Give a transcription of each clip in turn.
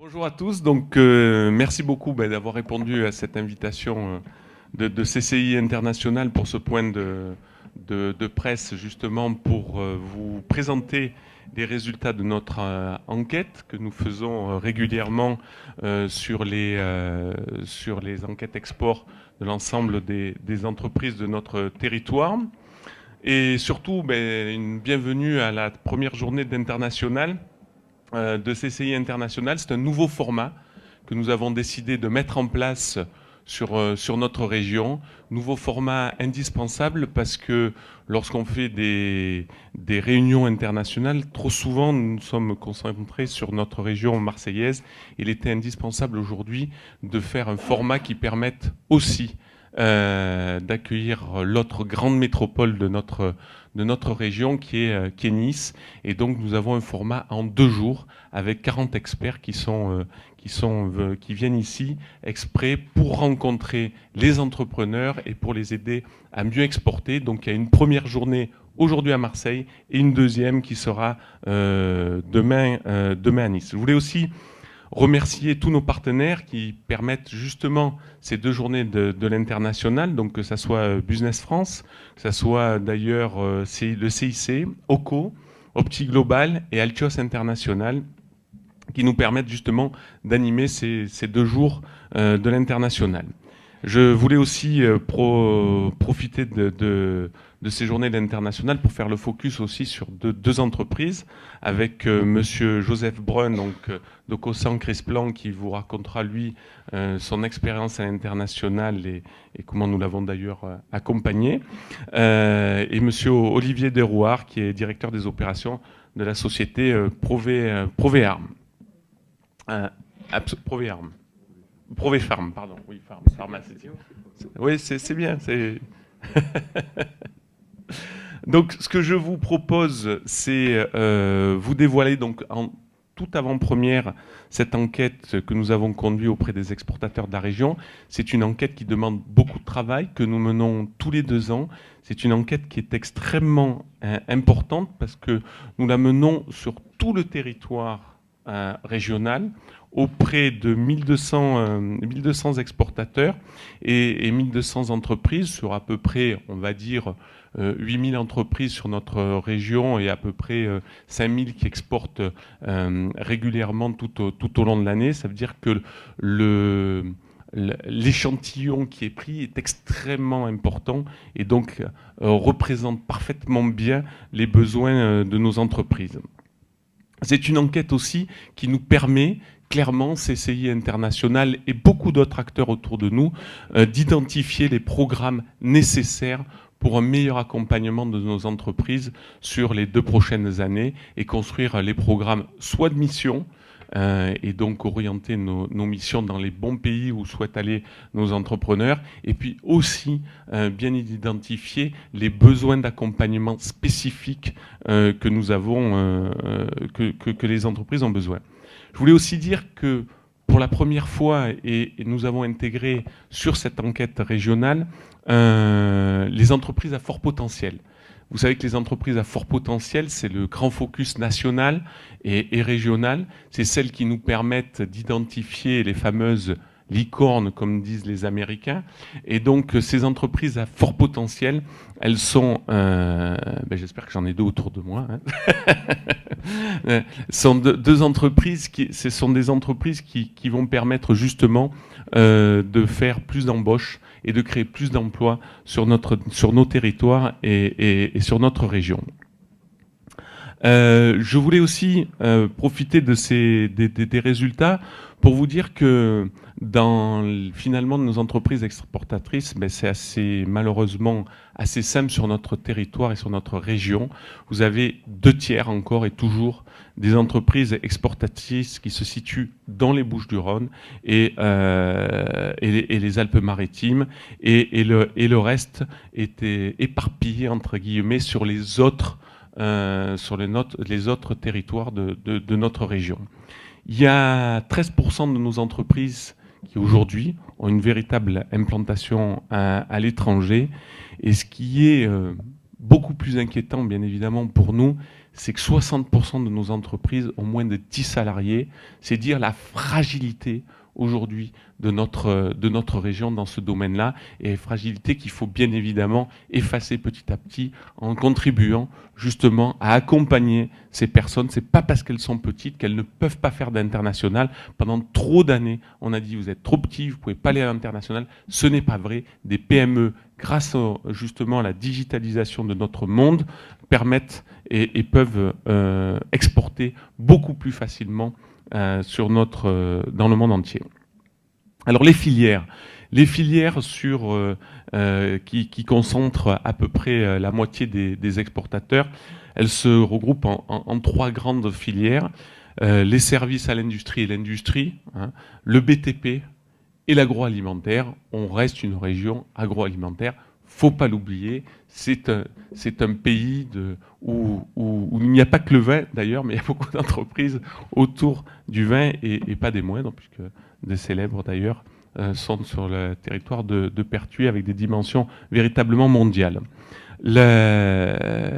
Bonjour à tous, donc merci beaucoup d'avoir répondu à cette invitation de CCI International pour ce point de presse justement pour vous présenter les résultats de notre enquête que nous faisons régulièrement sur les enquêtes export de l'ensemble des entreprises de notre territoire. Et surtout, une bienvenue à la première journée d'International de CCI International. C'est un nouveau format que nous avons décidé de mettre en place sur notre région. Nouveau format indispensable parce que lorsqu'on fait des réunions internationales, trop souvent nous sommes concentrés sur notre région marseillaise. Il était indispensable aujourd'hui de faire un format qui permette aussi d'accueillir l'autre grande métropole de notre région qui est Nice. Et donc nous avons un format en 2 jours avec 40 experts qui viennent ici exprès pour rencontrer les entrepreneurs et pour les aider à mieux exporter. Donc il y a une première journée aujourd'hui à Marseille et une deuxième qui sera demain à Nice. Je voulais aussi remercier tous nos partenaires qui permettent justement ces 2 journées de l'international, donc que ça soit Business France, que ça soit d'ailleurs le CIC, OCO, Opti Global et Altios International, qui nous permettent justement d'animer ces 2 jours de l'international. Je voulais aussi profiter de ces journées d'international pour faire le focus aussi sur 2 entreprises avec monsieur Joseph Brun, donc de Cossan Crisplan, qui vous racontera lui son expérience à l'international et comment nous l'avons d'ailleurs accompagné, et monsieur Olivier Derouard, qui est directeur des opérations de la société Provéarm. Provéarm. Provéfarm, pardon. Oui, pharmaceutique. Oui, c'est bien. Donc, ce que je vous propose, c'est vous dévoiler donc en toute avant-première cette enquête que nous avons conduite auprès des exportateurs de la région. C'est une enquête qui demande beaucoup de travail, que nous menons tous les 2 ans. C'est une enquête qui est extrêmement importante parce que nous la menons sur tout le territoire régional auprès de 1200 exportateurs et 1200 entreprises sur à peu près, on va dire, 8000 entreprises sur notre région et à peu près 5000 qui exportent régulièrement tout au long de l'année. Ça veut dire que l'échantillon qui est pris est extrêmement important et donc représente parfaitement bien les besoins de nos entreprises. C'est une enquête aussi qui nous permet clairement, CCI International et beaucoup d'autres acteurs autour de nous, d'identifier les programmes nécessaires pour un meilleur accompagnement de nos entreprises sur les 2 prochaines années et construire les programmes soit de mission, et donc orienter nos missions dans les bons pays où souhaitent aller nos entrepreneurs, et puis aussi bien identifier les besoins d'accompagnement spécifiques que nous avons, que les entreprises ont besoin. Je voulais aussi dire que pour la première fois, et nous avons intégré sur cette enquête régionale, les entreprises à fort potentiel. Vous savez que les entreprises à fort potentiel, c'est le grand focus national et régional. C'est celles qui nous permettent d'identifier les fameuses licornes, comme disent les Américains. Et donc, ces entreprises à fort potentiel, elles sont... j'espère que j'en ai 2 autour de moi. Sont 2 entreprises ce sont des entreprises qui vont permettre justement de faire plus d'embauches et de créer plus d'emplois sur nos territoires et sur notre région. Je voulais aussi profiter des résultats pour vous dire que finalement nos entreprises exportatrices, c'est malheureusement assez simple sur notre territoire et sur notre région. Vous avez 2 tiers encore et toujours des entreprises exportatrices qui se situent dans les Bouches-du-Rhône et les Alpes-Maritimes, et le reste était éparpillé entre guillemets sur les autres territoires de notre région. Il y a 13% de nos entreprises qui aujourd'hui ont une véritable implantation à l'étranger, et ce qui est beaucoup plus inquiétant bien évidemment pour nous, c'est que 60% de nos entreprises ont moins de 10 salariés. C'est dire la fragilité aujourd'hui de notre région dans ce domaine-là, et fragilité qu'il faut bien évidemment effacer petit à petit en contribuant justement à accompagner ces personnes. C'est pas parce qu'elles sont petites qu'elles ne peuvent pas faire d'international. Pendant trop d'années, on a dit vous êtes trop petits, vous pouvez pas aller à l'international. Ce n'est pas vrai. Des PME, grâce justement à la digitalisation de notre monde, permettent et peuvent exporter beaucoup plus facilement dans le monde entier. Alors les filières qui concentrent à peu près la moitié des exportateurs, elles se regroupent en trois grandes filières. Les services à l'industrie et l'industrie, hein, le BTP et l'agroalimentaire. On reste une région agroalimentaire. Faut pas l'oublier, c'est un pays où il n'y a pas que le vin d'ailleurs, mais il y a beaucoup d'entreprises autour du vin et pas des moindres, puisque des célèbres d'ailleurs sont sur le territoire de Pertuis avec des dimensions véritablement mondiales. Ce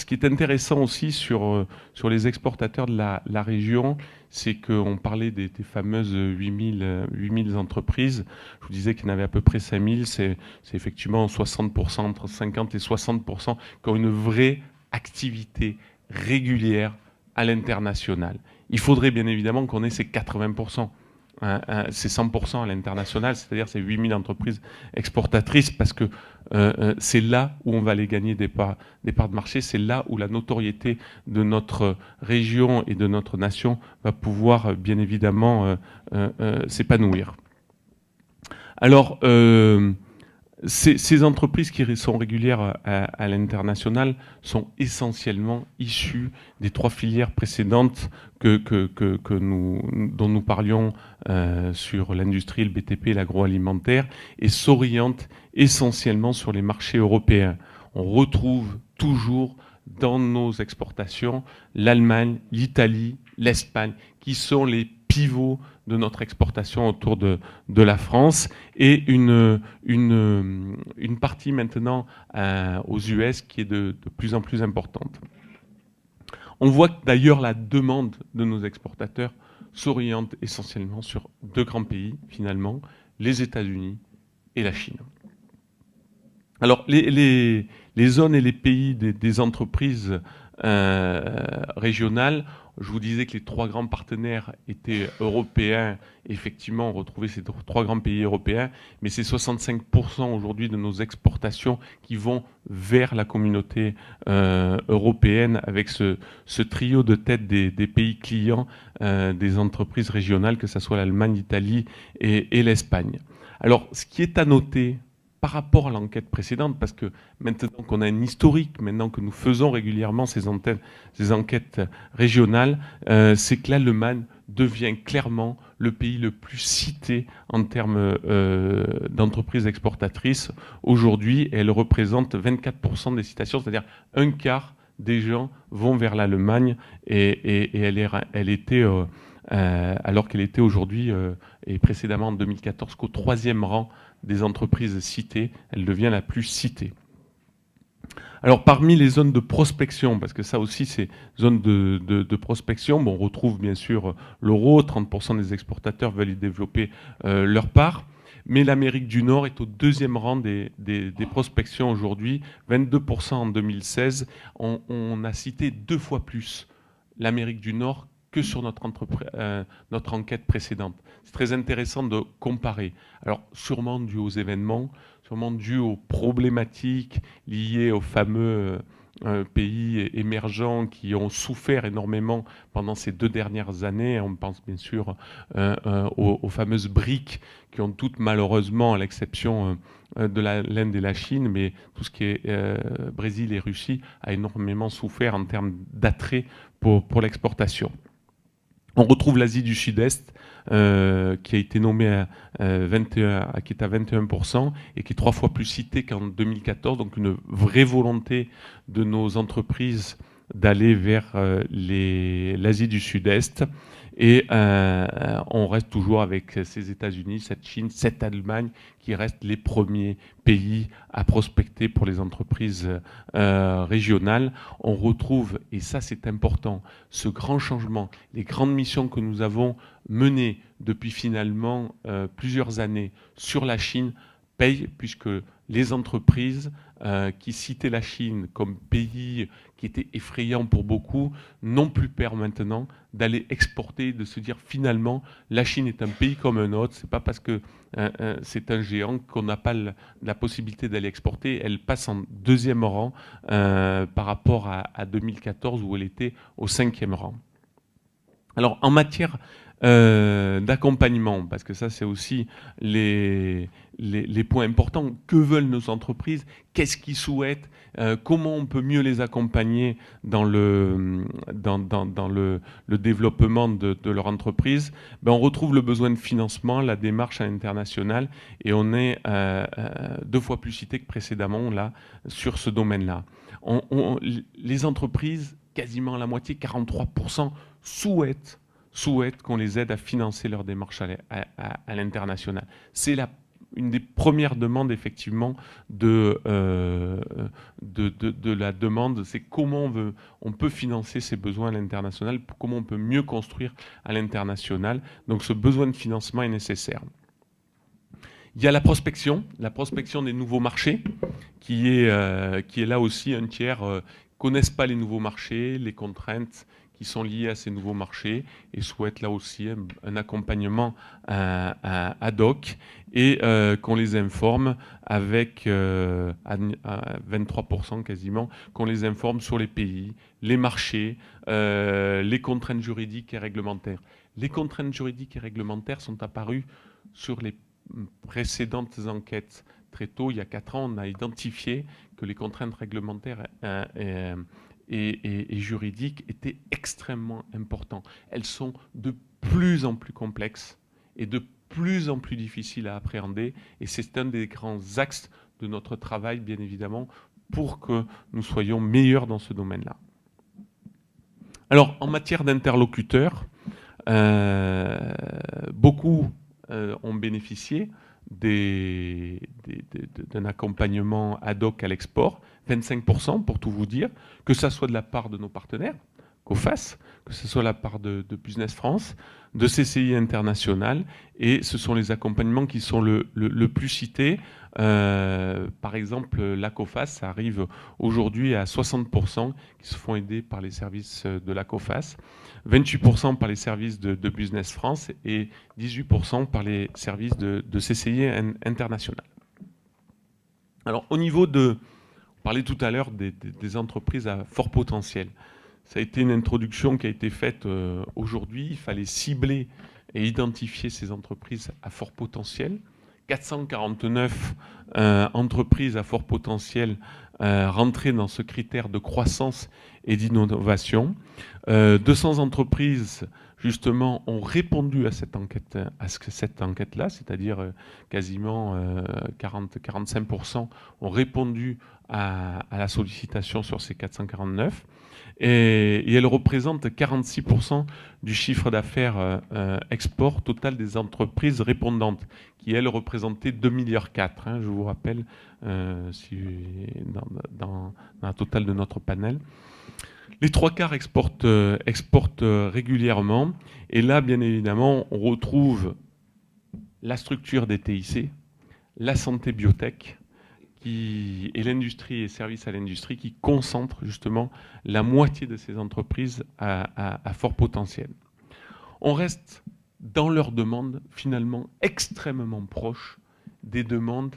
qui est intéressant aussi sur les exportateurs de la région, c'est qu'on parlait des fameuses 8000 entreprises. Je vous disais qu'il y en avait à peu près 5000. C'est effectivement 60%, entre 50 et 60% qui ont une vraie activité régulière à l'international. Il faudrait bien évidemment qu'on ait ces 80%. C'est 100% à l'international, c'est-à-dire c'est 8000 entreprises exportatrices, parce que c'est là où on va aller gagner des parts de marché, c'est là où la notoriété de notre région et de notre nation va pouvoir bien évidemment s'épanouir. Alors, ces entreprises qui sont régulières à l'international sont essentiellement issues des trois filières précédentes dont nous parlions sur l'industrie, le BTP et l'agroalimentaire, et s'orientent essentiellement sur les marchés européens. On retrouve toujours dans nos exportations l'Allemagne, l'Italie, l'Espagne, qui sont les pivots de notre exportation autour de la France, et une partie maintenant aux US qui est de plus en plus importante. On voit que d'ailleurs la demande de nos exportateurs s'oriente essentiellement sur deux grands pays, finalement, les États-Unis et la Chine. Alors les zones et les pays des entreprises régionales, je vous disais que les trois grands partenaires étaient européens. Effectivement, on retrouvait ces trois grands pays européens, mais c'est 65% aujourd'hui de nos exportations qui vont vers la communauté européenne, avec ce trio de tête des pays clients des entreprises régionales, que ce soit l'Allemagne, l'Italie et l'Espagne. Alors, ce qui est à noter par rapport à l'enquête précédente, parce que maintenant qu'on a un historique, maintenant que nous faisons régulièrement ces enquêtes régionales, c'est que l'Allemagne devient clairement le pays le plus cité en termes d'entreprises exportatrices. Aujourd'hui, elle représente 24% des citations, c'est-à-dire un quart des gens vont vers l'Allemagne, et elle était... alors qu'elle était aujourd'hui et précédemment en 2014 qu'au 3e rang des entreprises citées, elle devient la plus citée. Alors parmi les zones de prospection, parce que ça aussi c'est zones de prospection, bon, on retrouve bien sûr l'euro, 30% des exportateurs veulent y développer leur part, mais l'Amérique du Nord est au 2e rang des prospections aujourd'hui, 22% en 2016. On a cité 2 fois plus l'Amérique du Nord que sur notre enquête précédente. C'est très intéressant de comparer. Alors, sûrement dû aux événements, sûrement dû aux problématiques liées aux fameux pays émergents qui ont souffert énormément pendant ces 2 dernières années. On pense bien sûr aux fameuses BRIC qui ont toutes malheureusement, à l'exception de l'Inde et la Chine, mais tout ce qui est Brésil et Russie a énormément souffert en termes d'attrait pour l'exportation. On retrouve l'Asie du Sud-Est qui a été nommée qui est à 21% et qui est 3 fois plus citée qu'en 2014. Donc une vraie volonté de nos entreprises d'aller vers l'Asie du Sud-Est. Et on reste toujours avec ces États-Unis, cette Chine, cette Allemagne qui restent les premiers pays à prospecter pour les entreprises régionales. On retrouve, et ça c'est important, ce grand changement, les grandes missions que nous avons menées depuis finalement plusieurs années sur la Chine payent, puisque les entreprises qui citaient la Chine comme pays qui était effrayant pour beaucoup n'ont plus peur maintenant d'aller exporter, de se dire finalement la Chine est un pays comme un autre. C'est pas parce que c'est un géant qu'on n'a pas la possibilité d'aller exporter. Elle passe en deuxième rang par rapport à 2014 où elle était au cinquième rang. Alors en matière d'accompagnement, parce que ça c'est aussi les points importants, que veulent nos entreprises, qu'est-ce qu'ils souhaitent, comment on peut mieux les accompagner dans le développement de leur entreprise, ben, on retrouve le besoin de financement, la démarche à l'international, et on est 2 fois plus cité que précédemment là, sur ce domaine-là. Les entreprises, quasiment la moitié, 43%, souhaitent qu'on les aide à financer leur démarche à l'international. C'est une des premières demandes effectivement de la demande, c'est comment on peut financer ces besoins à l'international, comment on peut mieux construire à l'international. Donc ce besoin de financement est nécessaire. Il y a la prospection des nouveaux marchés, qui est là aussi un tiers connaissent pas les nouveaux marchés, les contraintes qui sont liées à ces nouveaux marchés et souhaitent là aussi un accompagnement ad hoc et qu'on les informe avec à 23% quasiment, qu'on les informe sur les pays, les marchés, les contraintes juridiques et réglementaires. Les contraintes juridiques et réglementaires sont apparues sur les précédentes enquêtes. Très tôt, il y a 4 ans, on a identifié que les contraintes réglementaires et juridiques étaient extrêmement importantes. Elles sont de plus en plus complexes et de plus en plus difficiles à appréhender. Et c'est un des grands axes de notre travail, bien évidemment, pour que nous soyons meilleurs dans ce domaine-là. Alors, en matière d'interlocuteurs, beaucoup ont bénéficié d'un accompagnement ad hoc à l'export, 25% pour tout vous dire, que ça soit de la part de nos partenaires, COFAS, que ce soit de la part de Business France, de CCI International, et ce sont les accompagnements qui sont le plus cités. Par exemple, la COFAS, ça arrive aujourd'hui à 60% qui se font aider par les services de la COFAS, 28% par les services de Business France et 18% par les services de CCI International. Alors au niveau on parlait tout à l'heure des entreprises à fort potentiel. Ça a été une introduction qui a été faite aujourd'hui. Il fallait cibler et identifier ces entreprises à fort potentiel. 449 entreprises à fort potentiel rentraient dans ce critère de croissance et d'innovation. 200 entreprises, justement, ont répondu à cette enquête-là, c'est-à-dire quasiment 40-45% ont répondu à la sollicitation sur ces 449. Et elle représente 46% du chiffre d'affaires export total des entreprises répondantes, qui, elles, représentaient 2,4 milliards, je vous rappelle, dans la totale de notre panel. Les 3/4 exportent régulièrement. Et là, bien évidemment, on retrouve la structure des TIC, la santé biotech, et l'industrie et services à l'industrie qui concentrent justement la moitié de ces entreprises à fort potentiel. On reste dans leurs demandes finalement extrêmement proches des demandes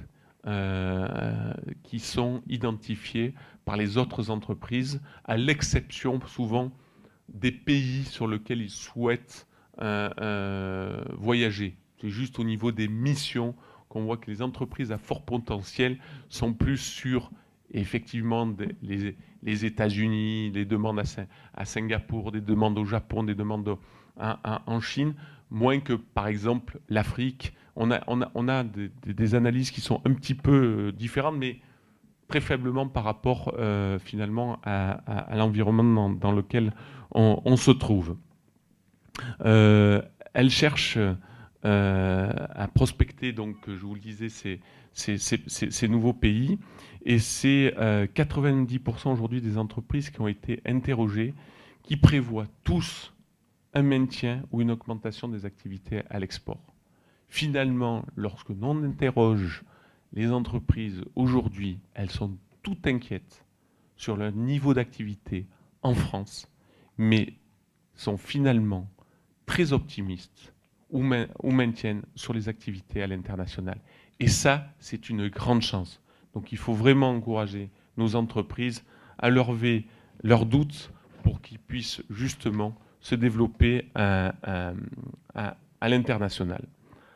qui sont identifiées par les autres entreprises, à l'exception souvent des pays sur lesquels ils souhaitent voyager. C'est juste au niveau des missions qu'on voit que les entreprises à fort potentiel sont plus sur, effectivement, les États-Unis, les demandes à Singapour, des demandes au Japon, des demandes en Chine, moins que, par exemple, l'Afrique. On a des analyses qui sont un petit peu différentes, mais très faiblement par rapport, finalement, à l'environnement dans lequel on se trouve. Elle cherche à prospecter, donc je vous le disais, ces nouveaux pays. Et c'est 90% aujourd'hui des entreprises qui ont été interrogées, qui prévoient tous un maintien ou une augmentation des activités à l'export. Finalement, lorsque l'on interroge les entreprises aujourd'hui, elles sont toutes inquiètes sur leur niveau d'activité en France, mais sont finalement très optimistes ou maintiennent sur les activités à l'international. Et ça, c'est une grande chance. Donc il faut vraiment encourager nos entreprises à lever leurs doutes pour qu'ils puissent justement se développer à l'international.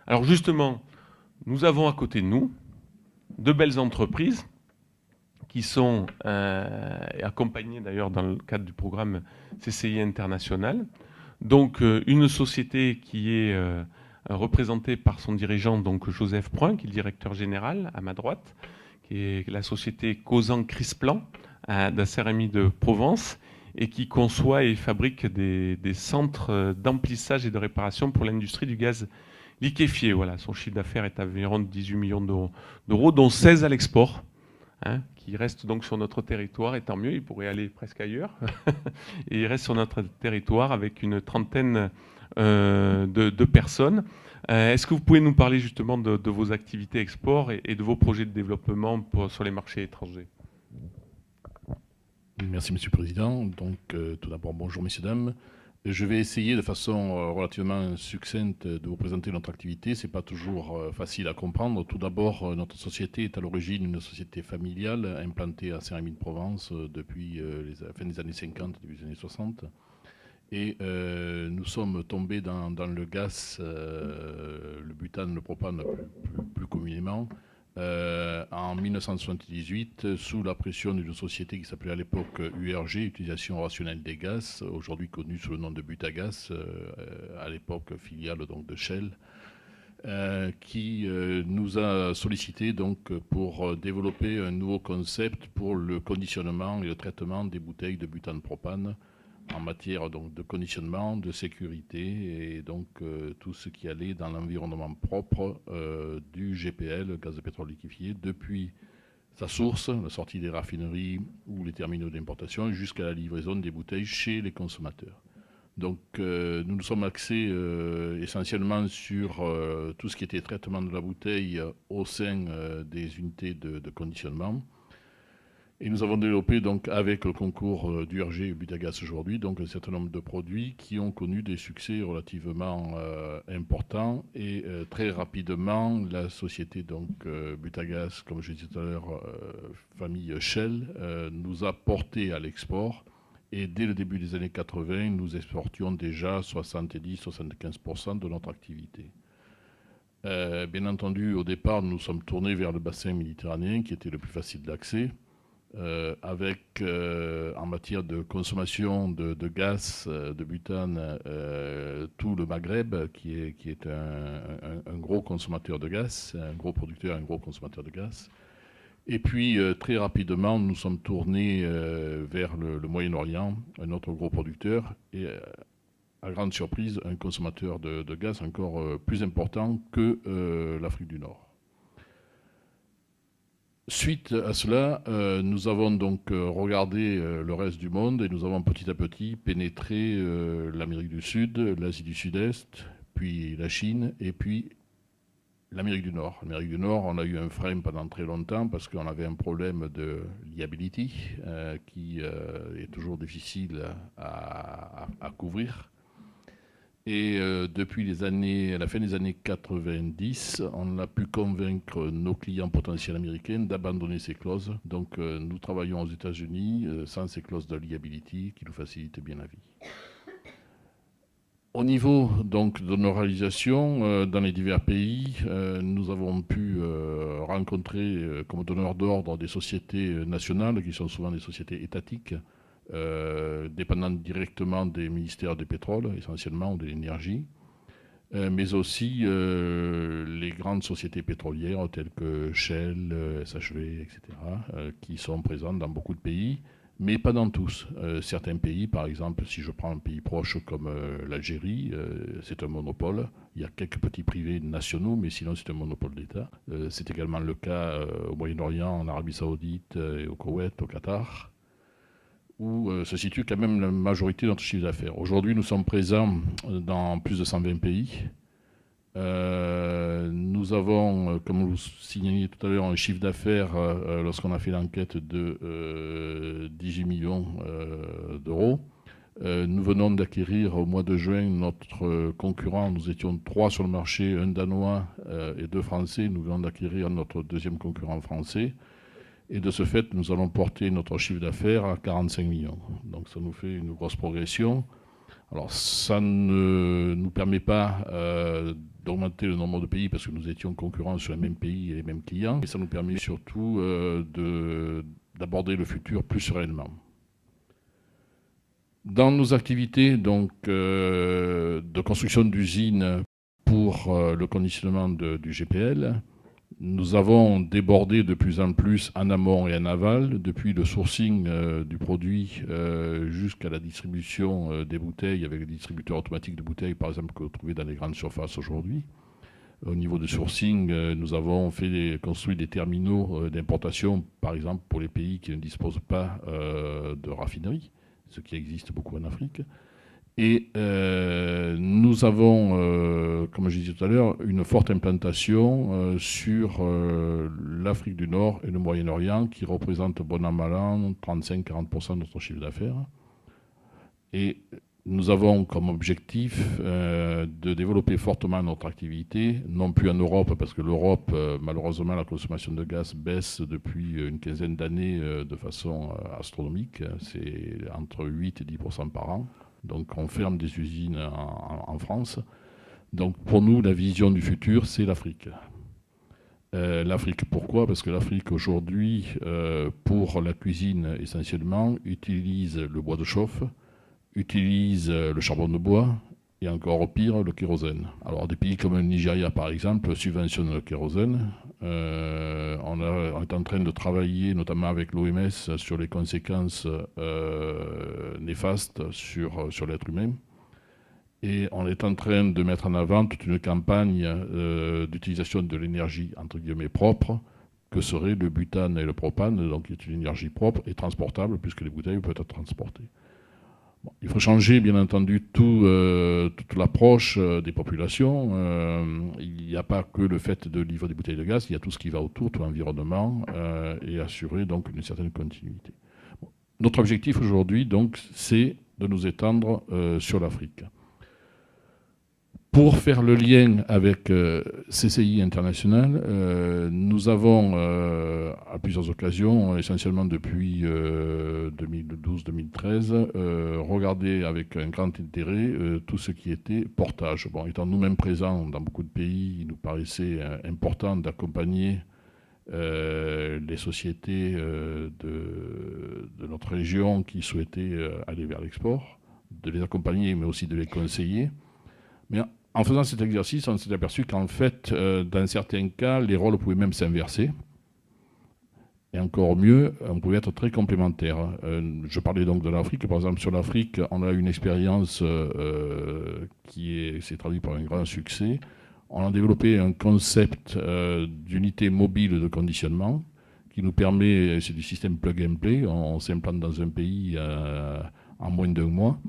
Alors justement, nous avons à côté de nous de belles entreprises qui sont accompagnées d'ailleurs dans le cadre du programme CCI International. Donc une société qui est représentée par son dirigeant, donc Joseph Bruin, qui est le directeur général à ma droite, qui est la société Causan Crisplan de Saint-Rémy de Provence, et qui conçoit et fabrique des centres d'emplissage et de réparation pour l'industrie du gaz liquéfié. Voilà, son chiffre d'affaires est environ de 18 millions d'euros, dont 16 à l'export, hein, qui reste donc sur notre territoire, et tant mieux, il pourrait aller presque ailleurs. Et il reste sur notre territoire avec une trentaine de personnes. Est-ce que vous pouvez nous parler justement de vos activités export et de vos projets de développement sur les marchés étrangers? Merci, Monsieur le Président. Donc, tout d'abord, bonjour, messieurs, dames. Je vais essayer de façon relativement succincte de vous présenter notre activité. Ce n'est pas toujours facile à comprendre. Tout d'abord, notre société est à l'origine une société familiale implantée à Saint-Rémy-de-Provence depuis la fin des années 50, début des années 60. Et nous sommes tombés dans le gaz, le butane, le propane plus communément, en 1978, sous la pression d'une société qui s'appelait à l'époque URG, Utilisation rationnelle des gaz, aujourd'hui connue sous le nom de Butagaz, à l'époque filiale donc de Shell, qui nous a sollicité donc pour développer un nouveau concept pour le conditionnement et le traitement des bouteilles de butane propane en matière donc de conditionnement, de sécurité et donc tout ce qui allait dans l'environnement propre du GPL, gaz de pétrole liquéfié, depuis sa source, la sortie des raffineries ou les terminaux d'importation, jusqu'à la livraison des bouteilles chez les consommateurs. Donc nous nous sommes axés essentiellement sur tout ce qui était traitement de la bouteille au sein des unités de conditionnement. Et nous avons développé donc avec le concours d'URG et Butagaz aujourd'hui donc un certain nombre de produits qui ont connu des succès relativement importants et très rapidement la société donc Butagaz, comme je disais tout à l'heure, famille Shell, nous a porté à l'export. Et dès le début des années 80, nous exportions déjà 70-75% de notre activité. Bien entendu, au départ, nous sommes tournés vers le bassin méditerranéen qui était le plus facile d'accès. Avec en matière de consommation de gaz, de butane, tout le Maghreb qui est un gros consommateur de gaz, un gros producteur, un gros consommateur de gaz. Et puis très rapidement, nous sommes tournés vers le Moyen-Orient, un autre gros producteur, et à grande surprise, un consommateur de gaz encore plus important que l'Afrique du Nord. Suite à cela, nous avons donc regardé le reste du monde et nous avons petit à petit pénétré l'Amérique du Sud, l'Asie du Sud-Est, puis la Chine et puis l'Amérique du Nord. L'Amérique du Nord, on a eu un frein pendant très longtemps parce qu'on avait un problème de liability qui est toujours difficile à couvrir. Et depuis la fin des années 90, on a pu convaincre nos clients potentiels américains d'abandonner ces clauses. Donc nous travaillons aux États-Unis sans ces clauses de liability qui nous facilitent bien la vie. Au niveau donc, de nos réalisations dans les divers pays, nous avons pu rencontrer comme donneurs d'ordre des sociétés nationales qui sont souvent des sociétés étatiques, dépendantes directement des ministères du pétrole, essentiellement, ou de l'énergie, mais aussi les grandes sociétés pétrolières telles que Shell, SHV, etc., qui sont présentes dans beaucoup de pays, mais pas dans tous. Certains pays, par exemple, si je prends un pays proche comme l'Algérie, c'est un monopole. Il y a quelques petits privés nationaux, mais sinon c'est un monopole d'État. C'est également le cas au Moyen-Orient, en Arabie Saoudite, et au Koweït, au Qatar, où se situe quand même la majorité de notre chiffre d'affaires. Aujourd'hui, nous sommes présents dans plus de 120 pays. Nous avons, comme vous signaliez tout à l'heure, un chiffre d'affaires, lorsqu'on a fait l'enquête, de 18 millions d'euros. Nous venons d'acquérir au mois de juin notre concurrent. Nous étions 3 sur le marché, un Danois et 2 Français. Nous venons d'acquérir notre deuxième concurrent français. Et de ce fait, nous allons porter notre chiffre d'affaires à 45 millions. Donc ça nous fait une grosse progression. Alors ça ne nous permet pas d'augmenter le nombre de pays parce que nous étions concurrents sur les mêmes pays et les mêmes clients. Et ça nous permet surtout d'aborder le futur plus sereinement. Dans nos activités donc, de construction d'usines pour le conditionnement du GPL, nous avons débordé de plus en plus en amont et en aval, depuis le sourcing du produit jusqu'à la distribution des bouteilles avec les distributeurs automatiques de bouteilles, par exemple, que vous trouvez dans les grandes surfaces aujourd'hui. Au niveau du sourcing, nous avons construit des terminaux d'importation, par exemple, pour les pays qui ne disposent pas de raffinerie, ce qui existe beaucoup en Afrique. Et nous avons, comme je disais tout à l'heure, une forte implantation sur l'Afrique du Nord et le Moyen-Orient, qui représentent bon an mal an 35-40% de notre chiffre d'affaires. Et nous avons comme objectif de développer fortement notre activité, non plus en Europe, parce que l'Europe, malheureusement, la consommation de gaz baisse depuis une quinzaine d'années de façon astronomique. C'est entre 8 et 10% par an. Donc on ferme des usines en France. Donc pour nous, la vision du futur, c'est l'Afrique. L'Afrique, pourquoi? Parce que l'Afrique aujourd'hui, pour la cuisine essentiellement, utilise le bois de chauffe, utilise le charbon de bois et encore pire, le kérosène. Alors des pays comme le Nigeria par exemple subventionnent le kérosène. On est en train de travailler notamment avec l'OMS sur les conséquences néfastes sur l'être humain. Et on est en train de mettre en avant toute une campagne d'utilisation de l'énergie entre guillemets propre, que seraient le butane et le propane, donc qui est une énergie propre et transportable puisque les bouteilles peuvent être transportées. Bon, il faut changer, bien entendu, toute l'approche des populations. Il n'y a pas que le fait de livrer des bouteilles de gaz, il y a tout ce qui va autour, tout l'environnement, et assurer donc une certaine continuité. Bon, notre objectif aujourd'hui, donc, c'est de nous étendre sur l'Afrique. Pour faire le lien avec CCI International, nous avons à plusieurs occasions, essentiellement depuis 2012-2013, regardé avec un grand intérêt tout ce qui était portage. Bon, étant nous-mêmes présents dans beaucoup de pays, il nous paraissait important d'accompagner les sociétés de notre région qui souhaitaient aller vers l'export, de les accompagner mais aussi de les conseiller. Mais en faisant cet exercice, on s'est aperçu qu'en fait, dans certains cas, les rôles pouvaient même s'inverser. Et encore mieux, on pouvait être très complémentaires. Je parlais donc de l'Afrique. Par exemple, sur l'Afrique, on a une expérience qui s'est traduite par un grand succès. On a développé un concept d'unité mobile de conditionnement qui nous permet, c'est du système plug and play, on s'implante dans un pays en moins d'1 mois.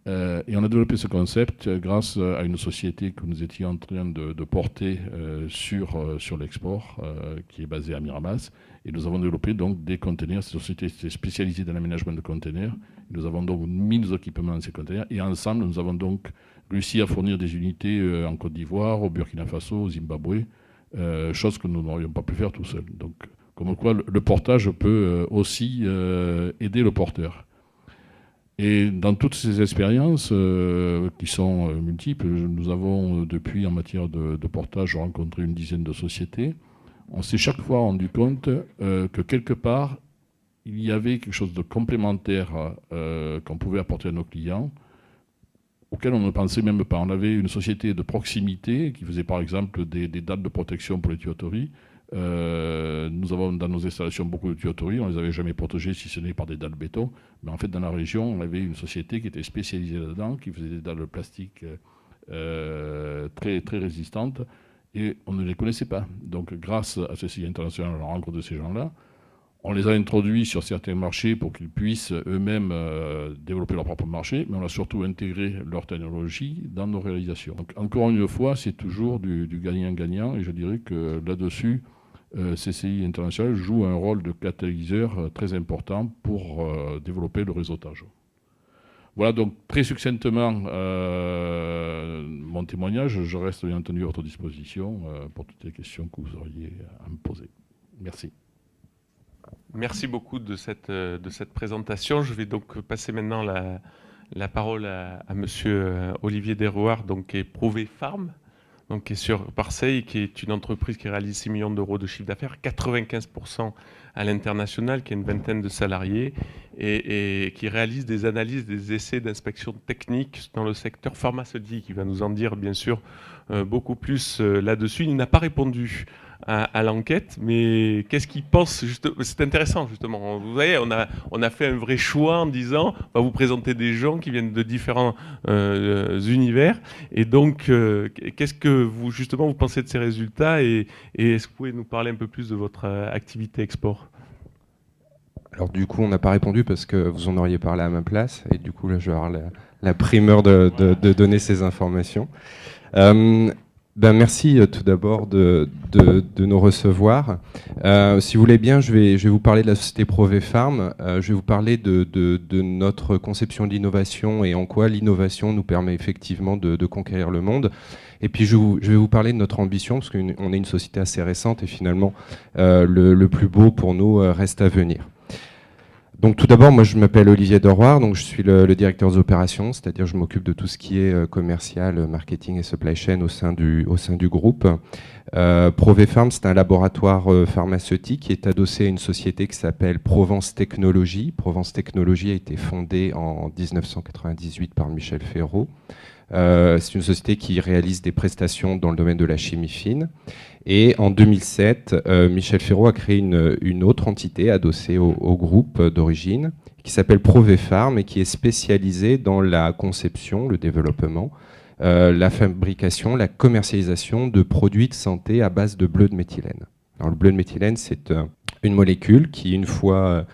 Et on a développé ce concept grâce à une société que nous étions en train de porter sur l'export, qui est basée à Miramas. Et nous avons développé donc des containers. Cette société était spécialisée dans l'aménagement de containers. Nous avons donc mis nos équipements dans ces containers. Et ensemble, nous avons donc réussi à fournir des unités en Côte d'Ivoire, au Burkina Faso, au Zimbabwe, chose que nous n'aurions pas pu faire tout seul. Donc, comme quoi, le portage peut aussi aider le porteur. Et dans toutes ces expériences qui sont multiples, nous avons depuis en matière de portage rencontré une dizaine de sociétés. On s'est chaque fois rendu compte que quelque part, il y avait quelque chose de complémentaire qu'on pouvait apporter à nos clients, auquel on ne pensait même pas. On avait une société de proximité qui faisait par exemple des dates de protection pour les tuyauteries, Nous avons dans nos installations beaucoup de tuyauterie, on ne les avait jamais protégées si ce n'est par des dalles béton. Mais en fait, dans la région, on avait une société qui était spécialisée là-dedans, qui faisait des dalles plastiques très, très résistantes, et on ne les connaissait pas. Donc grâce à CCI International, à la rencontre de ces gens-là, on les a introduits sur certains marchés pour qu'ils puissent eux-mêmes développer leur propre marché, mais on a surtout intégré leur technologie dans nos réalisations. Donc, encore une fois, c'est toujours du gagnant-gagnant, et je dirais que là-dessus, CCI International joue un rôle de catalyseur très important pour développer le réseautage. Voilà donc très succinctement mon témoignage. Je reste bien entendu à votre disposition pour toutes les questions que vous auriez à me poser. Merci. Merci beaucoup de cette présentation. Je vais donc passer maintenant la parole à monsieur Olivier Derouard, donc, qui est Provfarm, donc, qui est sur Marseille, qui est une entreprise qui réalise 6 millions d'euros de chiffre d'affaires, 95% à l'international, qui a une vingtaine de salariés et qui réalise des analyses, des essais d'inspection technique dans le secteur pharmaceutique. Il va nous en dire bien sûr beaucoup plus là-dessus. Il n'a pas répondu à l'enquête, mais qu'est-ce qu'il pense c'est intéressant justement. Vous voyez, on a fait un vrai choix en disant on va vous présenter des gens qui viennent de différents univers, et donc qu'est-ce que vous justement vous pensez de ces résultats, et est-ce que vous pouvez nous parler un peu plus de votre activité export? Alors du coup, on n'a pas répondu parce que vous en auriez parlé à ma place, et du coup là je vais avoir la primeur de donner ces informations. Merci tout d'abord de nous recevoir. Si vous voulez bien, je vais vous parler de la société Provfarm. Je vais vous parler de notre conception de l'innovation et en quoi l'innovation nous permet effectivement de conquérir le monde. Et puis je vais vous parler de notre ambition, parce qu'on est une société assez récente et finalement le plus beau pour nous reste à venir. Donc tout d'abord, moi je m'appelle Olivier Derouard, donc je suis le directeur des opérations, c'est-à-dire je m'occupe de tout ce qui est commercial, marketing et supply chain au sein du groupe. Provfarm, c'est un laboratoire pharmaceutique qui est adossé à une société qui s'appelle Provence Technologies. Provence Technologies a été fondée en 1998 par Michel Ferraud. C'est une société qui réalise des prestations dans le domaine de la chimie fine. Et en 2007, Michel Ferraud a créé une autre entité adossée au groupe d'origine qui s'appelle Provfarm et qui est spécialisée dans la conception, le développement, la fabrication, la commercialisation de produits de santé à base de bleu de méthylène. Alors, le bleu de méthylène, c'est une molécule qui, une fois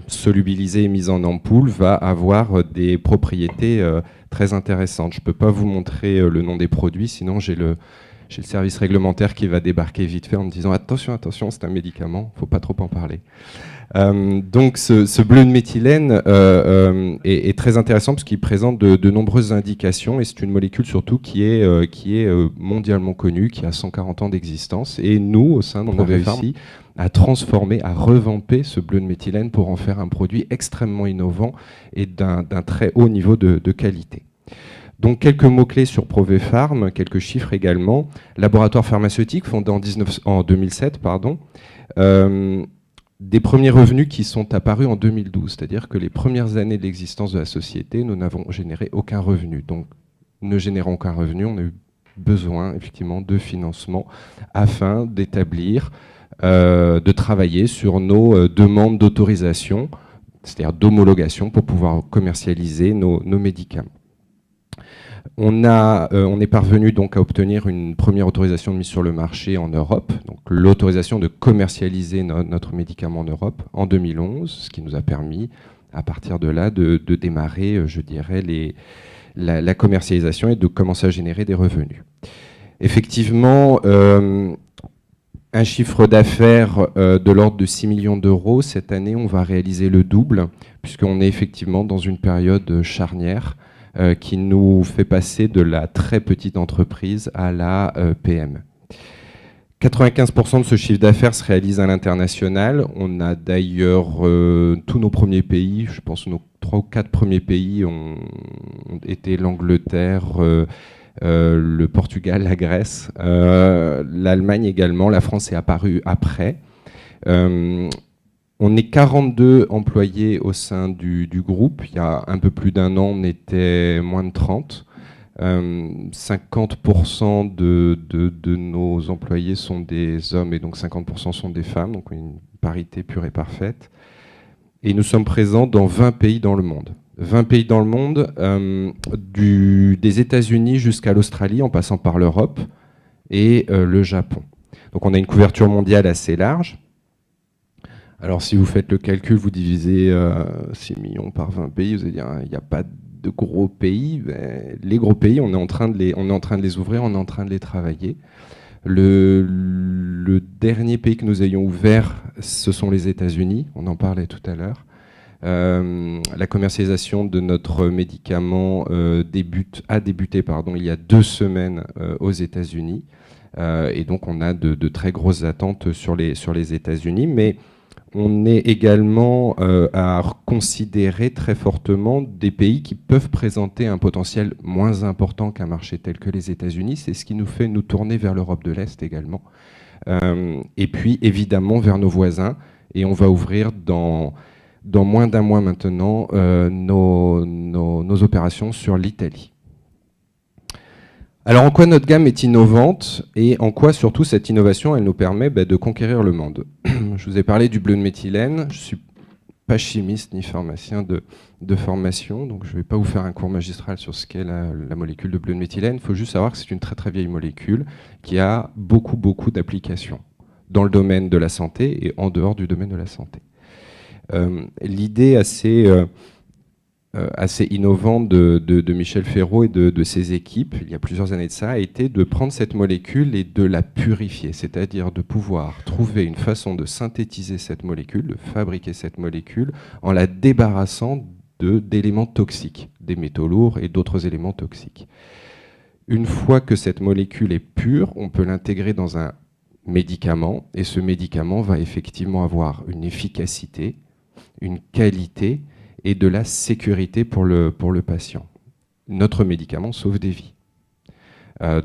solubilisée et mise en ampoule, va avoir des propriétés très intéressantes. Je ne peux pas vous montrer le nom des produits, sinon j'ai le service réglementaire qui va débarquer vite fait en me disant attention, attention, c'est un médicament, il ne faut pas trop en parler. Donc ce bleu de méthylène est très intéressant parce qu'il présente de nombreuses indications, et c'est une molécule surtout qui est mondialement connue, qui a 140 ans d'existence, et nous, au sein de on a réussi à transformer, à revamper ce bleu de méthylène pour en faire un produit extrêmement innovant et d'un très haut niveau de qualité. Donc quelques mots-clés sur Provfarm, quelques chiffres également. Laboratoire pharmaceutique fondé en 2007, des premiers revenus qui sont apparus en 2012, c'est-à-dire que les premières années de l'existence de la société, nous n'avons généré aucun revenu. Donc, ne générant aucun revenu, on a eu besoin effectivement de financement afin d'établir, de travailler sur nos demandes d'autorisation, c'est-à-dire d'homologation pour pouvoir commercialiser nos médicaments. On est parvenu donc à obtenir une première autorisation de mise sur le marché en Europe, donc l'autorisation de commercialiser notre médicament en Europe en 2011, ce qui nous a permis, à partir de là, de démarrer, je dirais, la commercialisation et de commencer à générer des revenus. Effectivement, un chiffre d'affaires de l'ordre de 6 millions d'euros. Cette année, on va réaliser le double, puisqu'on est effectivement dans une période charnière qui nous fait passer de la très petite entreprise à la PME. 95% de ce chiffre d'affaires se réalise à l'international. On a d'ailleurs tous nos premiers pays, je pense nos 3 ou 4 premiers pays ont été l'Angleterre, le Portugal, la Grèce, l'Allemagne également, la France est apparue après. On est 42 employés au sein du groupe. Il y a un peu plus d'un an, on était moins de 30. 50% de nos employés sont des hommes et donc 50% sont des femmes, donc une parité pure et parfaite. Et nous sommes présents dans 20 pays dans le monde. 20 pays dans le monde, des États-Unis jusqu'à l'Australie, en passant par l'Europe et le Japon. Donc on a une couverture mondiale assez large. Alors si vous faites le calcul, vous divisez 6 millions par 20 pays, vous allez dire il n'y a pas de gros pays. Ben, les gros pays, on est en train de les ouvrir, on est en train de les travailler. Le dernier pays que nous ayons ouvert, ce sont les États-Unis, on en parlait tout à l'heure. La commercialisation de notre médicament a débuté il y a 2 semaines aux États-Unis. Et donc on a de très grosses attentes sur les États-Unis, mais on est également à considérer très fortement des pays qui peuvent présenter un potentiel moins important qu'un marché tel que les États-Unis. C'est ce qui nous fait nous tourner vers l'Europe de l'Est également. Et puis évidemment vers nos voisins. Et on va ouvrir dans moins d'un mois maintenant nos opérations sur l'Italie. Alors en quoi notre gamme est innovante et en quoi surtout cette innovation elle nous permet de conquérir le monde. Je vous ai parlé du bleu de méthylène, je ne suis pas chimiste ni pharmacien de formation, donc je ne vais pas vous faire un cours magistral sur ce qu'est la molécule de bleu de méthylène. Il faut juste savoir que c'est une très très vieille molécule qui a beaucoup d'applications dans le domaine de la santé et en dehors du domaine de la santé. L'idée assez innovante de Michel Ferraud et de ses équipes, il y a plusieurs années de ça, a été de prendre cette molécule et de la purifier, c'est-à-dire de pouvoir trouver une façon de synthétiser cette molécule, de fabriquer cette molécule, en la débarrassant d'éléments toxiques, des métaux lourds et d'autres éléments toxiques. Une fois que cette molécule est pure, on peut l'intégrer dans un médicament, et ce médicament va effectivement avoir une efficacité, une qualité et de la sécurité pour le patient. Notre médicament sauve des vies.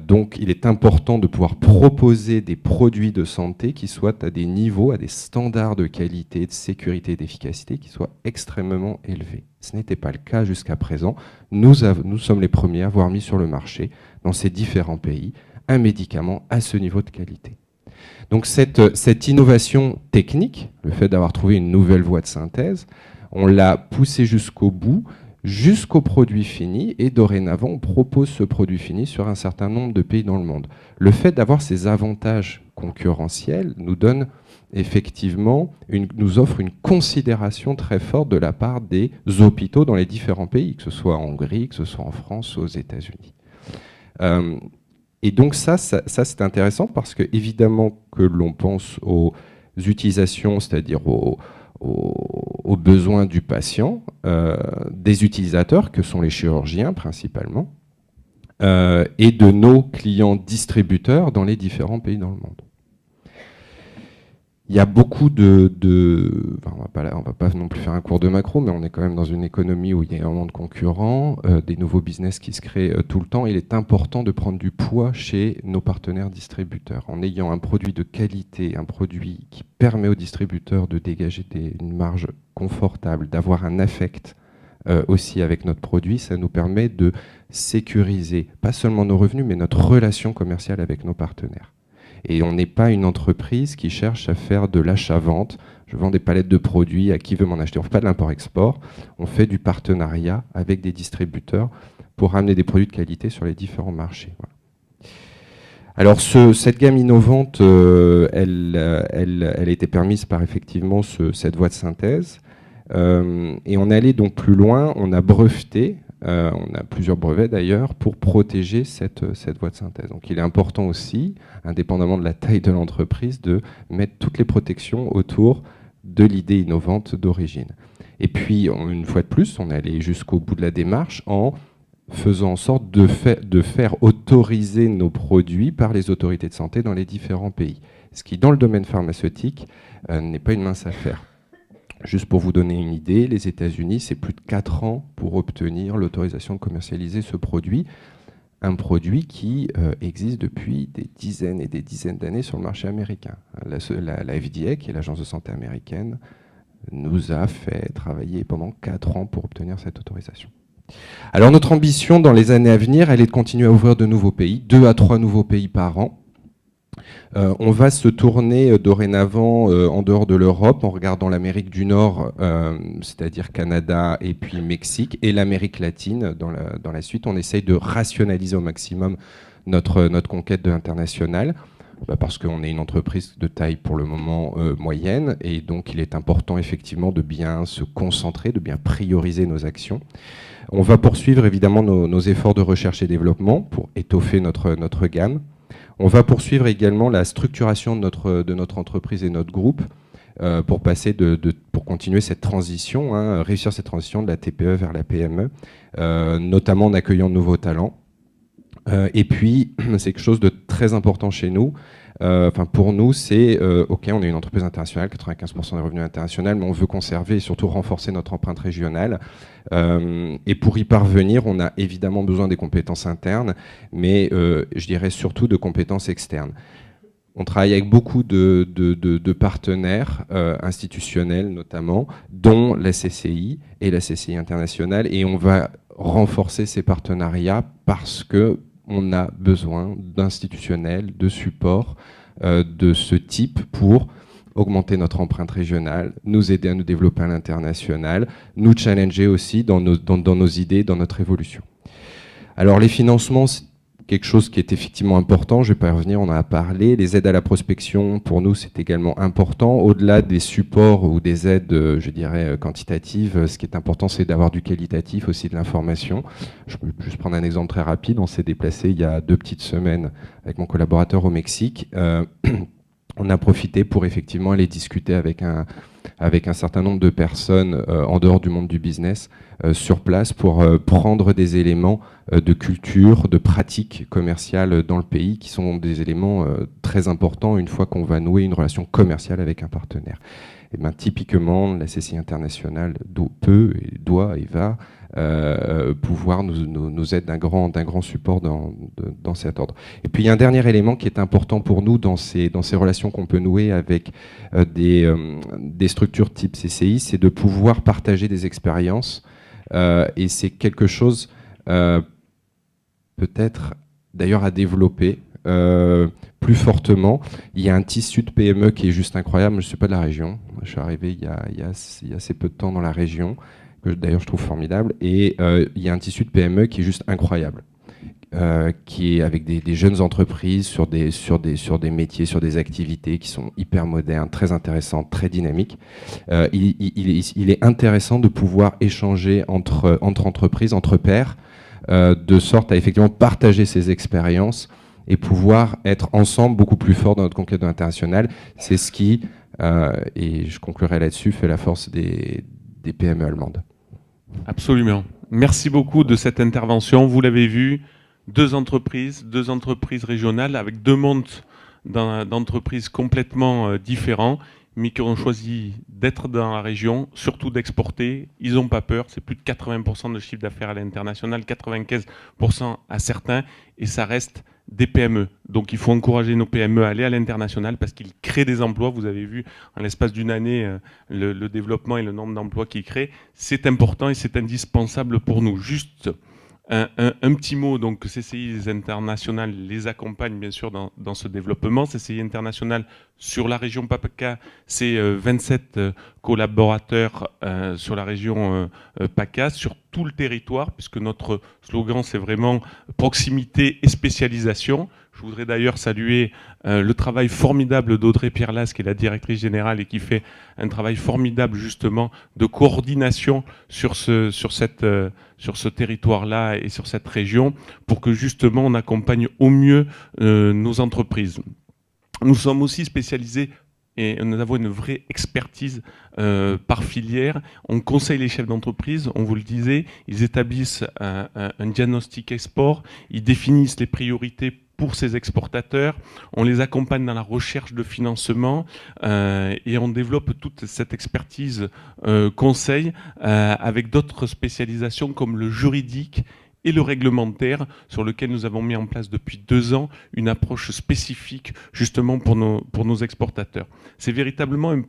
Donc il est important de pouvoir proposer des produits de santé qui soient à des niveaux, à des standards de qualité, de sécurité et d'efficacité qui soient extrêmement élevés. Ce n'était pas le cas jusqu'à présent. Nous sommes les premiers à avoir mis sur le marché, dans ces différents pays, un médicament à ce niveau de qualité. Donc cette innovation technique, le fait d'avoir trouvé une nouvelle voie de synthèse, on l'a poussé jusqu'au bout, jusqu'au produit fini, et dorénavant, on propose ce produit fini sur un certain nombre de pays dans le monde. Le fait d'avoir ces avantages concurrentiels nous donne effectivement, nous offre une considération très forte de la part des hôpitaux dans les différents pays, que ce soit en Hongrie, que ce soit en France ou aux États-Unis. Et donc ça c'est intéressant parce que évidemment que l'on pense aux utilisations, c'est-à-dire aux besoins du patient, des utilisateurs, que sont les chirurgiens principalement, et de nos clients distributeurs dans les différents pays dans le monde. Il y a beaucoup enfin, on va pas non plus faire un cours de macro, mais on est quand même dans une économie où il y a énormément de concurrents, des nouveaux business qui se créent tout le temps. Il est important de prendre du poids chez nos partenaires distributeurs. En ayant un produit de qualité, un produit qui permet aux distributeurs de dégager une marge confortable, d'avoir un affect aussi avec notre produit, ça nous permet de sécuriser pas seulement nos revenus, mais notre relation commerciale avec nos partenaires. Et on n'est pas une entreprise qui cherche à faire de l'achat-vente. Je vends des palettes de produits, à qui veut m'en acheter. On ne fait pas de l'import-export, on fait du partenariat avec des distributeurs pour ramener des produits de qualité sur les différents marchés. Voilà. Alors cette gamme innovante, elle a été permise par effectivement cette voie de synthèse. Et on est allé donc plus loin, on a breveté, on a plusieurs brevets d'ailleurs, pour protéger cette voie de synthèse. Donc il est important aussi, indépendamment de la taille de l'entreprise, de mettre toutes les protections autour de l'idée innovante d'origine. Et puis, une fois de plus, on est allé jusqu'au bout de la démarche en faisant en sorte de faire autoriser nos produits par les autorités de santé dans les différents pays. Ce qui, dans le domaine pharmaceutique, n'est pas une mince affaire. Juste pour vous donner une idée, les États-Unis, c'est plus de 4 ans pour obtenir l'autorisation de commercialiser ce produit. Un produit qui existe depuis des dizaines et des dizaines d'années sur le marché américain. La FDA, qui est l'agence de santé américaine, nous a fait travailler pendant 4 ans pour obtenir cette autorisation. Alors notre ambition dans les années à venir, elle est de continuer à ouvrir de nouveaux pays, 2 à 3 nouveaux pays par an. On va se tourner dorénavant en dehors de l'Europe en regardant l'Amérique du Nord, c'est-à-dire Canada et puis Mexique, et l'Amérique latine dans la suite. On essaye de rationaliser au maximum notre conquête de l'international, parce qu'on est une entreprise de taille pour le moment moyenne, et donc il est important effectivement de bien se concentrer, de bien prioriser nos actions. On va poursuivre évidemment nos efforts de recherche et développement pour étoffer notre gamme. On va poursuivre également la structuration de notre entreprise et notre groupe pour continuer cette transition, réussir cette transition de la TPE vers la PME, notamment en accueillant de nouveaux talents. Et puis, c'est quelque chose de très important chez nous. Pour nous, c'est OK, on est une entreprise internationale, 95% des revenus internationaux, mais on veut conserver et surtout renforcer notre empreinte régionale. Et pour y parvenir, on a évidemment besoin des compétences internes, mais je dirais surtout de compétences externes. On travaille avec beaucoup de partenaires institutionnels notamment, dont la CCI et la CCI internationale, et on va renforcer ces partenariats parce que on a besoin d'institutionnels, de support de ce type pour augmenter notre empreinte régionale, nous aider à nous développer à l'international, nous challenger aussi dans nos idées, dans notre évolution. Alors les financements, c'est quelque chose qui est effectivement important, je ne vais pas y revenir, on en a parlé. Les aides à la prospection, pour nous, c'est également important. Au-delà des supports ou des aides, je dirais, quantitatives, ce qui est important, c'est d'avoir du qualitatif, aussi de l'information. Je peux juste prendre un exemple très rapide. On s'est déplacé il y a 2 petites semaines avec mon collaborateur au Mexique. On a profité pour effectivement aller discuter avec un certain nombre de personnes en dehors du monde du business sur place pour prendre des éléments de culture, de pratiques commerciales dans le pays qui sont des éléments très importants une fois qu'on va nouer une relation commerciale avec un partenaire. Et ben, typiquement, la CCI internationale peut, et doit et va pouvoir nous aider d'un grand support dans cet ordre. Et puis il y a un dernier élément qui est important pour nous dans ces relations qu'on peut nouer avec des structures type CCI, c'est de pouvoir partager des expériences. Et c'est quelque chose peut-être d'ailleurs à développer plus fortement. Il y a un tissu de PME qui est juste incroyable. Je ne suis pas de la région. Je suis arrivé il y a assez peu de temps dans la région, que d'ailleurs je trouve formidable. Et il y a un tissu de PME qui est juste incroyable. Qui est avec des jeunes entreprises sur des métiers, sur des activités qui sont hyper modernes, très intéressantes, très dynamiques. Il est intéressant de pouvoir échanger entre entreprises, entre pairs, de sorte à effectivement partager ces expériences et pouvoir être ensemble beaucoup plus forts dans notre conquête de l'international. C'est ce qui, et je conclurai là-dessus, fait la force des PME allemandes. Absolument. Merci beaucoup de cette intervention. Vous l'avez vu, 2 entreprises régionales avec 2 mondes d'entreprises complètement différents, mais qui ont choisi d'être dans la région, surtout d'exporter. Ils n'ont pas peur, c'est plus de 80% de chiffre d'affaires à l'international, 95% à certains, et ça reste des PME. Donc il faut encourager nos PME à aller à l'international parce qu'ils créent des emplois. Vous avez vu en l'espace d'une année le développement et le nombre d'emplois qu'ils créent. C'est important et c'est indispensable pour nous. Juste un petit mot, donc CCI International les accompagne bien sûr dans ce développement. CCI International sur la région PACA, c'est 27 collaborateurs sur la région PACA, sur tout le territoire, puisque notre slogan c'est vraiment proximité et spécialisation. Je voudrais d'ailleurs saluer le travail formidable d'Audrey Pierlas, qui est la directrice générale et qui fait un travail formidable justement de coordination sur ce territoire-là et sur cette région pour que justement on accompagne au mieux nos entreprises. Nous sommes aussi spécialisés et nous avons une vraie expertise par filière. On conseille les chefs d'entreprise, on vous le disait, ils établissent un diagnostic export, ils définissent les priorités pour ces exportateurs, on les accompagne dans la recherche de financement et on développe toute cette expertise conseil avec d'autres spécialisations comme le juridique et le réglementaire, sur lequel nous avons mis en place depuis 2 ans une approche spécifique justement pour nos exportateurs. C'est véritablement un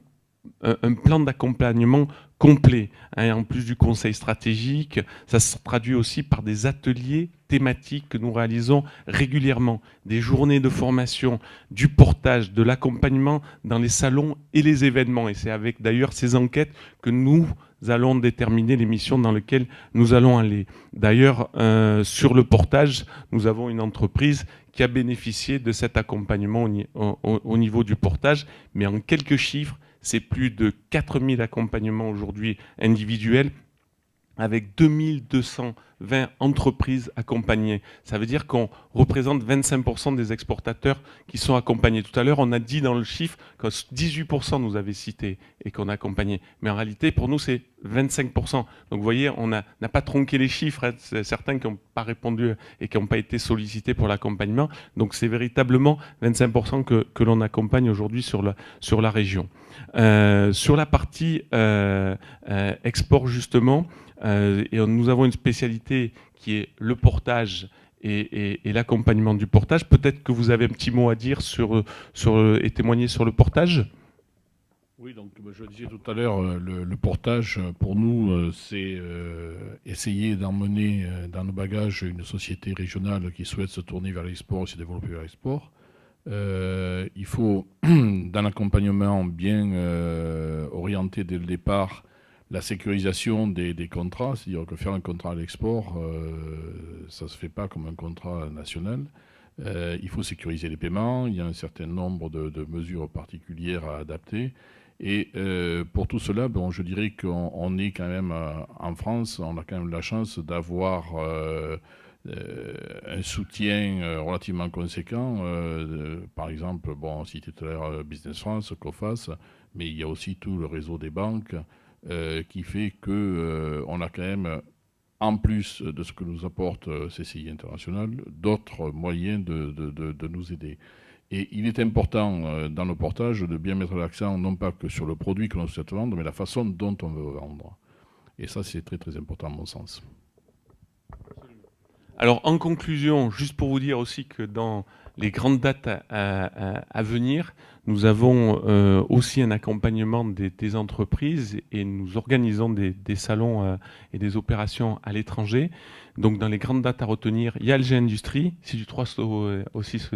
un plan d'accompagnement complet. Hein, en plus du conseil stratégique, ça se traduit aussi par des ateliers thématiques que nous réalisons régulièrement, des journées de formation, du portage, de l'accompagnement dans les salons et les événements. Et c'est avec d'ailleurs ces enquêtes que nous allons déterminer les missions dans lesquelles nous allons aller. D'ailleurs, sur le portage, nous avons une entreprise qui a bénéficié de cet accompagnement au niveau du portage, mais en quelques chiffres, c'est plus de 4000 accompagnements aujourd'hui individuels avec 2220 entreprises accompagnées. Ça veut dire qu'on représente 25% des exportateurs qui sont accompagnés. Tout à l'heure, on a dit dans le chiffre que 18% nous avaient cité et qu'on a accompagné. Mais en réalité, pour nous, c'est 25%. Donc vous voyez, on n'a pas tronqué les chiffres. Hein. C'est certains qui n'ont pas répondu et qui n'ont pas été sollicités pour l'accompagnement. Donc c'est véritablement 25% que l'on accompagne aujourd'hui sur la région. Sur la partie export, justement, et nous avons une spécialité qui est le portage et l'accompagnement du portage. Peut-être que vous avez un petit mot à dire et témoigner sur le portage. Oui, donc je disais tout à l'heure, le portage, pour nous, c'est essayer d'emmener dans nos bagages une société régionale qui souhaite se tourner vers l'export et se développer vers l'export. Il faut, dans l'accompagnement, bien orienter dès le départ la sécurisation des contrats, c'est-à-dire que faire un contrat à l'export, ça ne se fait pas comme un contrat national. Il faut sécuriser les paiements, il y a un certain nombre de mesures particulières à adapter. Et pour tout cela, bon, je dirais qu'on est quand même en France, on a quand même la chance d'avoir un soutien relativement conséquent. Par exemple, bon, on citait tout à l'heure Business France, COFAS, mais il y a aussi tout le réseau des banques qui fait qu'on a quand même, en plus de ce que nous apporte CCI International, d'autres moyens de nous aider. Et il est important dans le portage de bien mettre l'accent non pas que sur le produit que l'on souhaite vendre, mais la façon dont on veut vendre. Et ça, c'est très très important à mon sens. Alors en conclusion, juste pour vous dire aussi que dans les grandes dates à venir, nous avons aussi un accompagnement des entreprises et nous organisons des salons et des opérations à l'étranger. Donc dans les grandes dates à retenir, il y a Alger Industrie, c'est du 3 au 6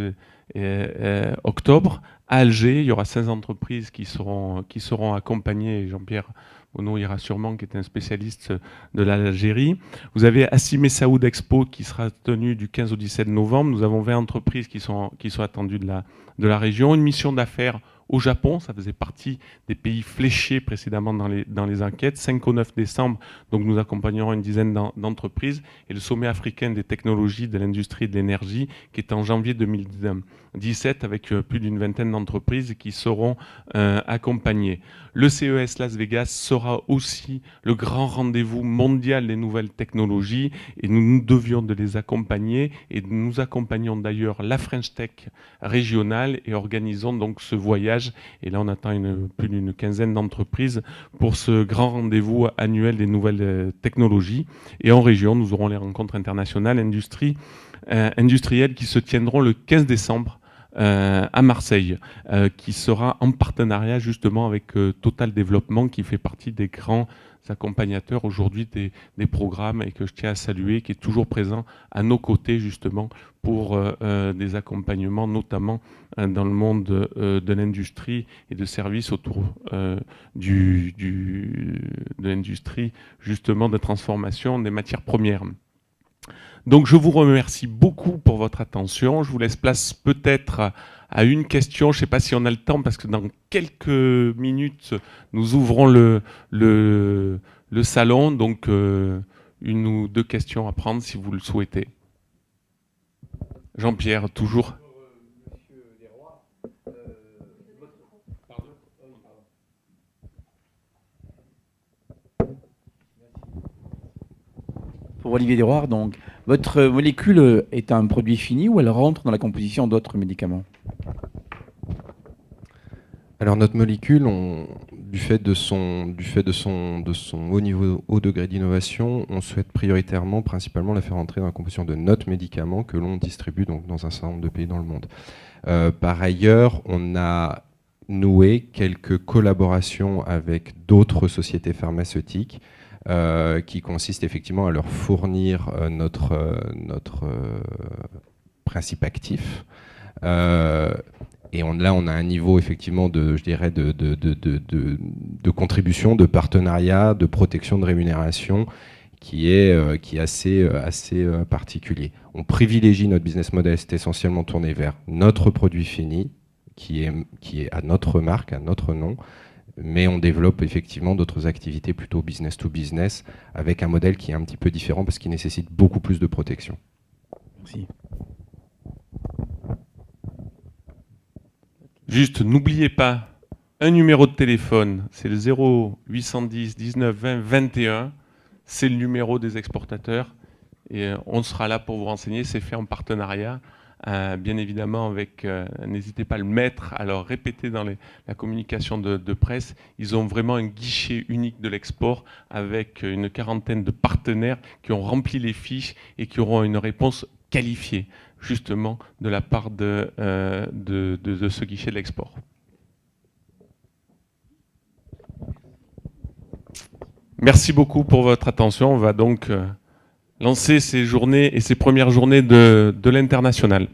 octobre. À Alger, il y aura 16 entreprises qui seront accompagnées. Jean-Pierre Bonneau ira sûrement, qui est un spécialiste de l'Algérie. Vous avez Assimé Saoud Expo qui sera tenu du 15 au 17 novembre. Nous avons 20 entreprises qui sont attendues de la région. Une mission d'affaires au Japon, ça faisait partie des pays fléchés précédemment dans les enquêtes. 5 au 9 décembre, donc nous accompagnerons une dizaine d'entreprises. Et le sommet africain des technologies, de l'industrie et de l'énergie, qui est en janvier 2017, avec plus d'une vingtaine d'entreprises qui seront accompagnées. Le CES Las Vegas sera aussi le grand rendez-vous mondial des nouvelles technologies et nous devions de les accompagner et nous accompagnons d'ailleurs la French Tech régionale et organisons donc ce voyage. Et là, on attend plus d'une quinzaine d'entreprises pour ce grand rendez-vous annuel des nouvelles technologies. Et en région, nous aurons les rencontres internationales industrielles qui se tiendront le 15 décembre à Marseille, qui sera en partenariat justement avec Total Développement, qui fait partie des grands accompagnateurs aujourd'hui des programmes et que je tiens à saluer, qui est toujours présent à nos côtés justement pour des accompagnements, notamment dans le monde de l'industrie et de services autour de l'industrie justement de transformation des matières premières. Donc je vous remercie beaucoup pour votre attention. Je vous laisse place peut-être à une question. Je ne sais pas si on a le temps parce que dans quelques minutes, nous ouvrons le salon. Donc une ou deux questions à prendre si vous le souhaitez. Jean-Pierre, toujours. Monsieur Desrois, pour Olivier Desrois, donc, votre molécule est un produit fini ou elle rentre dans la composition d'autres médicaments? Alors notre molécule, du fait de son haut degré d'innovation, on souhaite principalement la faire entrer dans la composition de notre médicament que l'on distribue donc dans un certain nombre de pays dans le monde. Par ailleurs, on a noué quelques collaborations avec d'autres sociétés pharmaceutiques qui consistent effectivement à leur fournir notre principe actif. Et là, on a un niveau effectivement de contribution, de partenariat, de protection de rémunération qui est assez particulier. On privilégie notre business model, c'est essentiellement tourné vers notre produit fini, qui est à notre marque, à notre nom, mais on développe effectivement d'autres activités plutôt business to business, avec un modèle qui est un petit peu différent parce qu'il nécessite beaucoup plus de protection. Merci. Juste, n'oubliez pas, un numéro de téléphone, c'est le 0810 19 20 21, c'est le numéro des exportateurs, et on sera là pour vous renseigner, c'est fait en partenariat. Bien évidemment, n'hésitez pas à le mettre, à leur répéter dans la communication de presse. Ils ont vraiment un guichet unique de l'export avec une quarantaine de partenaires qui ont rempli les fiches et qui auront une réponse qualifiée, justement, de la part de ce guichet de l'export. Merci beaucoup pour votre attention. On va donc lancer ces journées et ces premières journées de l'international.